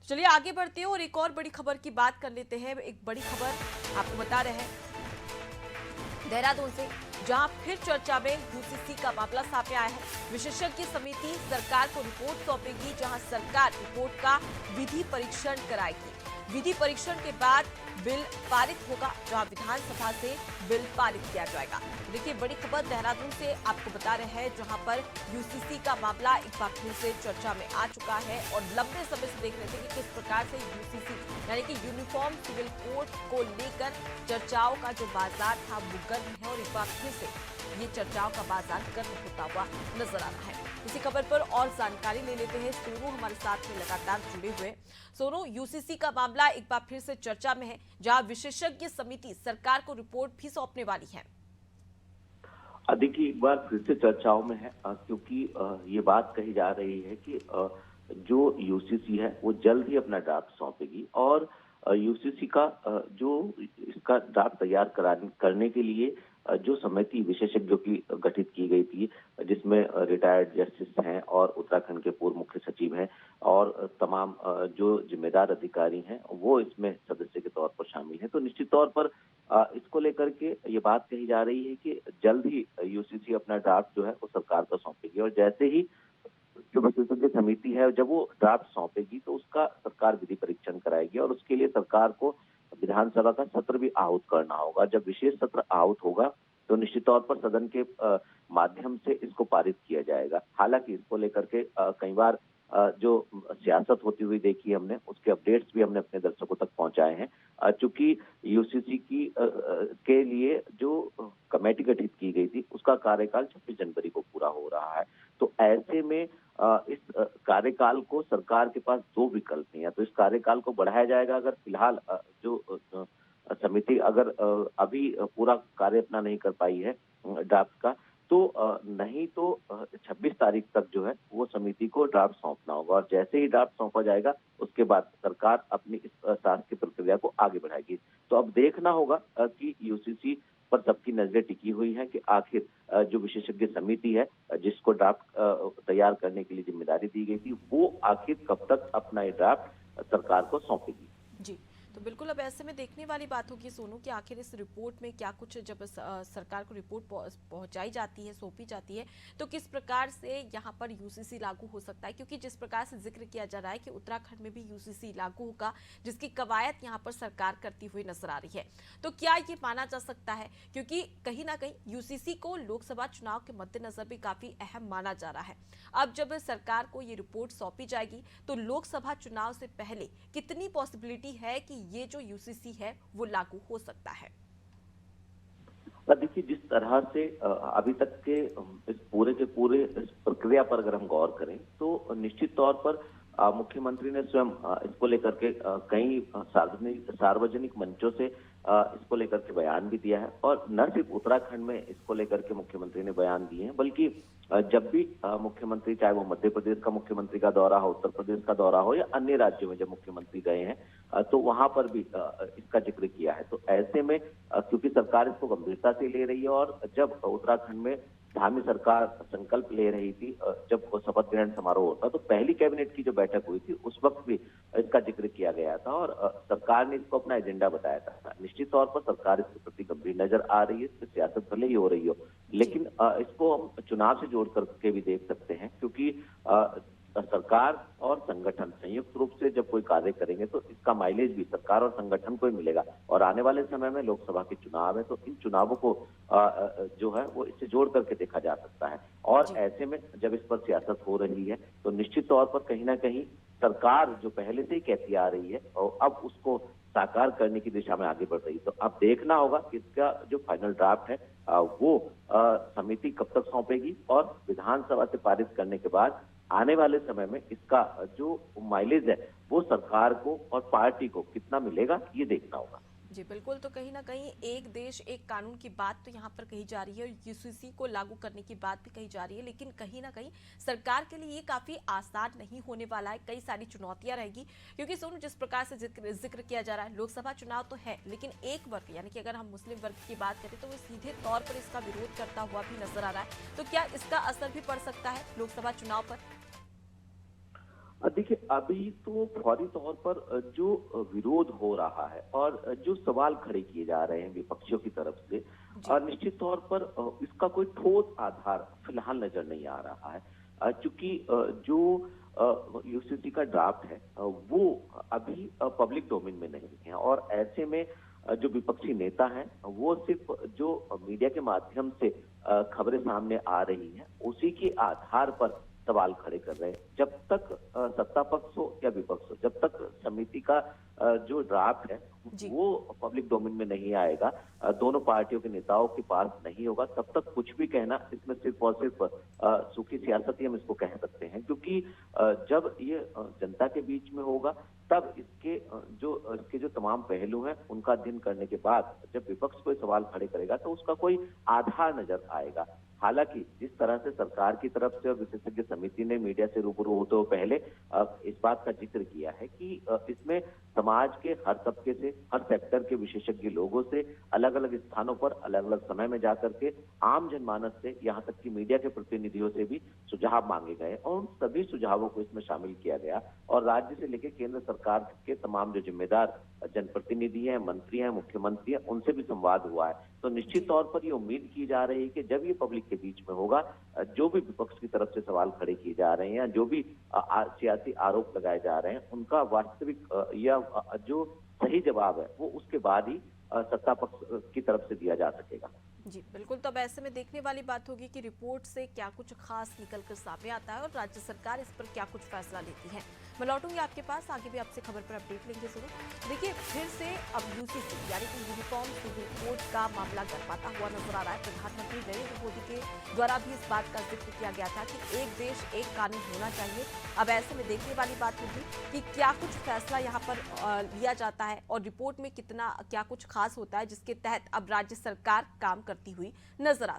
चलिए आगे बढ़ते हैं और एक और बड़ी खबर की बात कर लेते हैं। एक बड़ी खबर आपको बता रहे हैं देहरादून से, जहां फिर चर्चा में यूसीसी का मामला सामने आया है। विशेषज्ञ समिति सरकार को रिपोर्ट सौंपेगी, जहां सरकार रिपोर्ट का विधि परीक्षण कराएगी। विधि परीक्षण के बाद बिल पारित होगा, जहां विधानसभा से बिल पारित किया जाएगा। देखिए बड़ी खबर देहरादून से आपको बता रहे हैं, जहां पर यूसीसी का मामला एक बार फिर से चर्चा में आ चुका है और लंबे समय से देख रहे थे कि किस प्रकार से यूसीसी यानी कि यूनिफॉर्म सिविल कोड को लेकर चर्चाओं का जो बाजार था वो गर्म है और एक बार फिर से ये चर्चाओं का बाजार गर्म होता हुआ नजर आ रहा है। इसी खबर पर और जानकारी ले लेते हैं। सोनू हमारे साथ में लगातार जुड़े हुए। सोनू, यूसीसी का मामला एक बार फिर से चर्चा में है, जहां विशेषज्ञ समिति सरकार को रिपोर्ट भी सौंपने वाली है। देखिए एक बार फिर से चर्चाओं में है, क्योंकि ये बात कही जा रही है कि जो यूसीसी है वो जल्द ही अपना ड्राफ्ट सौंपेगी और यूसीसी का जो इसका ड्राफ्ट तैयार करने के लिए जो समिति विशेषज्ञों की गठित की गई थी, जिसमें रिटायर्ड जस्टिस हैं और उत्तराखंड के पूर्व मुख्य सचिव हैं और तमाम जो जिम्मेदार अधिकारी हैं वो इसमें सदस्य के तौर पर शामिल हैं। तो निश्चित तौर पर इसको लेकर के ये बात कही जा रही है कि जल्द ही यूसीसी अपना ड्राफ्ट जो है वो सरकार को सौंपेगी और जैसे ही जो विशेषज्ञ समिति है जब वो ड्राफ्ट सौंपेगी तो उसका सरकार विधि परीक्षण कराएगी और उसके लिए सरकार को विधानसभा का सत्र भी आहूत करना होगा। जब विशेष सत्र आहूत होगा तो निश्चित तौर पर सदन के माध्यम से इसको पारित किया जाएगा। हालांकि इसको लेकर के कई बार जो सियासत होती हुई देखी हमने, उसके अपडेट्स भी हमने अपने दर्शकों तक पहुंचाए हैं। चूंकि यूसीसी की के लिए जो कमेटी गठित की गई थी उसका कार्यकाल 26 जनवरी को पूरा हो रहा है। तो ऐसे में इस कार्यकाल को सरकार के पास दो विकल्प हैं। या तो इस कार्यकाल को बढ़ाया जाएगा अगर फिलहाल जो समिति अगर अभी पूरा कार्य अपना नहीं कर पाई है ड्राफ्ट का, तो नहीं तो 26 तारीख तक जो है वो समिति को ड्राफ्ट सौंपना होगा और जैसे ही ड्राफ्ट सौंपा जाएगा उसके बाद सरकार अपनी इस शासकीय प्रक्रिया को आगे बढ़ाएगी। तो अब देखना होगा कि यूसीसी पर सबकी नजरें टिकी हुई है कि आखिर जो विशेषज्ञ समिति है जिसको ड्राफ्ट तैयार करने के लिए जिम्मेदारी दी गई थी वो आखिर कब तक अपना ये ड्राफ्ट सरकार को सौंपेगी। जी, तो बिल्कुल अब ऐसे में देखने वाली बात होगी सोनू कि आखिर इस रिपोर्ट में क्या कुछ, जब सरकार को रिपोर्ट पहुंचाई जाती है, सौंपी जाती है, तो किस प्रकार से यहां पर यूसीसी लागू हो सकता है। क्योंकि जिस प्रकार से जिक्र किया जा रहा है कि उत्तराखंड में भी यूसीसी लागू होगा, जिसकी कवायद यहां पर सरकार करती हुई नजर आ रही है, तो क्या ये माना जा सकता है? क्योंकि कहीं ना कहीं यूसीसी को लोकसभा चुनाव के मद्देनजर भी काफी अहम माना जा रहा है। अब जब सरकार को ये रिपोर्ट सौंपी जाएगी तो लोकसभा चुनाव से पहले कितनी पॉसिबिलिटी है कि ये जो यूसीसी है वो लागू हो सकता है? देखिए जिस तरह से अभी तक के इस पूरे के पूरे इस प्रक्रिया पर अगर हम गौर करें तो निश्चित तौर पर मुख्यमंत्री ने स्वयं इसको लेकर के कई सार्वजनिक मंचों से इसको लेकर के बयान भी दिया है और न सिर्फ उत्तराखंड में इसको लेकर के मुख्यमंत्री ने बयान दिए हैं, बल्कि जब भी मुख्यमंत्री, चाहे वो मध्य प्रदेश का मुख्यमंत्री का दौरा हो, उत्तर प्रदेश का दौरा हो या अन्य राज्यों में जब मुख्यमंत्री गए हैं तो वहां पर भी इसका जिक्र किया है। तो ऐसे में क्योंकि सरकार इसको गंभीरता से ले रही है और जब उत्तराखंड में धामी सरकार संकल्प ले रही थी, जब शपथ ग्रहण समारोह होता तो पहली कैबिनेट की जो बैठक हुई थी उस वक्त भी इसका जिक्र किया गया था और सरकार ने इसको अपना एजेंडा बताया था। निश्चित तौर पर सरकार इसके प्रति गंभीर नजर आ रही है, इसमें सियासत भले ही हो रही हो, लेकिन इसको हम चुनाव से जोड़ करके भी देख सकते हैं क्योंकि सरकार और संगठन संयुक्त रूप से जब कोई कार्य करेंगे तो इसका माइलेज भी सरकार और संगठन को ही मिलेगा और आने वाले समय में लोकसभा के चुनाव है तो इन चुनावों को जो है वो इससे जोड़ करके देखा जा सकता है। और ऐसे में जब इस पर सियासत हो रही है तो निश्चित तौर पर कहीं ना कहीं सरकार जो पहले से ही कहती आ रही है और अब उसको साकार करने की दिशा में आगे बढ़ रही है। तो अब देखना होगा कि इसका जो फाइनल ड्राफ्ट है वो समिति कब तक सौंपेगी और विधानसभा से पारित करने के बाद आने वाले समय में इसका जो माइलेज है वो सरकार को और पार्टी को कितना मिलेगा ये देखना होगा। जी बिल्कुल, तो कहीं ना कहीं एक देश एक कानून की बात तो यहाँ पर कही जा रही है और यूसीसी को लागू करने की बात भी कही जा रही है, लेकिन कहीं ना कहीं सरकार के लिए ये काफी आसान नहीं होने वाला है। कई सारी चुनौतियां रहेगी क्योंकि सोनू जिस प्रकार से जिक्र किया जा रहा है, लोकसभा चुनाव तो है लेकिन एक वर्ग यानी कि अगर हम मुस्लिम वर्ग की बात करें तो वो सीधे तौर पर इसका विरोध करता हुआ भी नजर आ रहा है। तो क्या इसका असर भी पड़ सकता है लोकसभा चुनाव पर? देखिए, अभी तो फौरी तौर पर जो विरोध हो रहा है और जो सवाल खड़े किए जा रहे हैं विपक्षियों की तरफ से, जी। निश्चित तौर पर इसका कोई ठोस आधार फिलहाल नजर नहीं आ रहा है। चूंकि जो यूसीसी का ड्राफ्ट है वो अभी पब्लिक डोमेन में नहीं है, और ऐसे में जो विपक्षी नेता हैं वो सिर्फ जो मीडिया के माध्यम से खबरें सामने आ रही हैं उसी के आधार पर सवाल खड़े कर रहे हैं। जब तक सत्ता पक्ष हो या विपक्ष हो, जब तक समिति का जो ड्राफ्ट है जी। वो पब्लिक डोमेन में नहीं आएगा, दोनों पार्टियों के नेताओं के पास नहीं होगा, तब तक कुछ भी कहना इसमें सिर्फ और सिर्फ सूखी सियासत ही हम इसको कह सकते हैं। क्योंकि जब ये जनता के बीच में होगा, तब इसके जो तमाम पहलू हैं उनका अध्ययन करने के बाद जब विपक्ष कोई सवाल खड़े करेगा तो उसका कोई आधार नजर आएगा। हालांकि जिस तरह से सरकार की तरफ से और विशेषज्ञ समिति ने मीडिया से रूबरू होते हुए पहले इस बात का जिक्र किया है कि इसमें समाज के हर तबके से, हर सेक्टर के विशेषज्ञ लोगों से, अलग अलग स्थानों पर अलग अलग समय में जाकर के आम जनमानस से, यहाँ तक कि मीडिया के प्रतिनिधियों से भी सुझाव मांगे गए और उन सभी सुझावों को इसमें शामिल किया गया। और राज्य से लेकर केंद्र सरकार के तमाम जो जिम्मेदार जनप्रतिनिधि हैं, मंत्री हैं, मुख्यमंत्री हैं, उनसे भी संवाद हुआ है। तो निश्चित तौर पर ये उम्मीद की जा रही है कि जब ये पब्लिक के बीच में होगा, जो भी विपक्ष की तरफ से सवाल खड़े किए जा रहे हैं या जो भी सियासी आरोप लगाए जा रहे हैं, उनका वास्तविक या जो सही जवाब है वो उसके बाद ही सत्ता पक्ष की तरफ से दिया जा सकेगा। जी बिल्कुल। तो अब ऐसे में देखने वाली बात होगी कि रिपोर्ट से क्या कुछ खास निकलकर सामने आता है और राज्य सरकार इस पर क्या कुछ फैसला लेती है। मैं लौटूंगी आपके पास, आगे भी आपसे खबर पर अपडेट लेंगे जरूर। देखिए, फिर से अब यूसीसी यानी कि यूनिफॉर्म सिविल कोड का मामला गरमाता हुआ नजर आ रहा है। प्रधानमंत्री नरेंद्र मोदी के द्वारा भी इस बात का जिक्र किया गया था कि एक देश एक कानून होना चाहिए। अब ऐसे में देखने वाली बात होगी कि क्या कुछ फैसला यहाँ पर लिया जाता है और रिपोर्ट में क्या कुछ खास होता है जिसके तहत अब राज्य सरकार काम करती हुई नजर आती है।